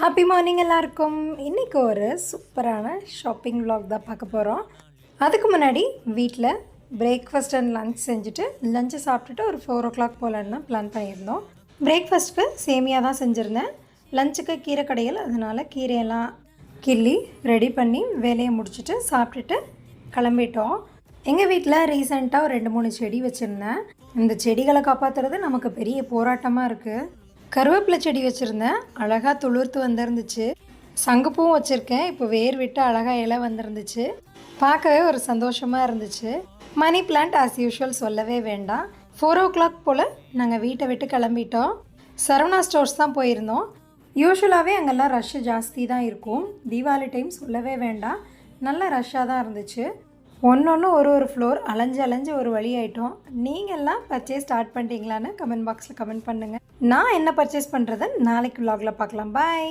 Happy morning எல்லாருக்கும். இன்றைக்கி ஒரு சூப்பரான ஷாப்பிங் vlog தான் பார்க்க போகிறோம். அதுக்கு முன்னாடி வீட்டில் பிரேக்ஃபாஸ்ட் அண்ட் லன்ச் செஞ்சுட்டு லஞ்சை சாப்பிட்டுட்டு ஒரு 4 o'clock போலன்னு தான் பிளான் பண்ணியிருந்தோம். பிரேக்ஃபாஸ்ட்டுக்கு சேமியா தான் செஞ்சுருந்தேன். லஞ்சுக்கு கீரை கடையில், அதனால் கீரையெல்லாம் கிள்ளி ரெடி பண்ணி வேலையை முடிச்சுட்டு சாப்பிட்டுட்டு கிளம்பிட்டோம். எங்கள் வீட்டில் ரீசெண்டாக ஒரு 2-3 செடி வச்சுருந்தேன். இந்த செடிகளை காப்பாற்றுறது நமக்கு பெரிய போராட்டமாக இருக்குது. கருவேப்பிலை செடி வச்சுருந்தேன், அழகாக துளிர்த்து வந்துருந்துச்சு. சங்குப்பூவும் வச்சுருக்கேன், இப்போ வேர் விட்டு அழகாக இலை வந்துருந்துச்சு. பார்க்கவே ஒரு சந்தோஷமாக இருந்துச்சு. மணி பிளான்ட் ஆஸ் யூஷுவல் சொல்லவே வேண்டாம். 4 o'clock போல் நாங்கள் வீட்டை விட்டு கிளம்பிட்டோம். சரவணா ஸ்டோர்ஸ் தான் போயிருந்தோம். யூஷுவலாகவே அங்கெல்லாம் ரஷ்ஷு ஜாஸ்தி தான் இருக்கும். தீபாவளி டைம் சொல்லவே வேண்டாம், நல்ல ரஷ்ஷாக தான் இருந்துச்சு. ஒன்று ஒரு ஃப்ளோர் அலைஞ்சு ஒரு வழி ஆகிட்டோம். நீங்கள்லாம் பர்ச்சேஸ் ஸ்டார்ட் பண்ணிட்டீங்களான்னு கமெண்ட் பாக்ஸில் கமெண்ட் பண்ணுங்கள். நான் என்ன பர்ச்சேஸ் பண்ணுறதை நாளைக்கு vlogல பார்க்கலாம். பாய்.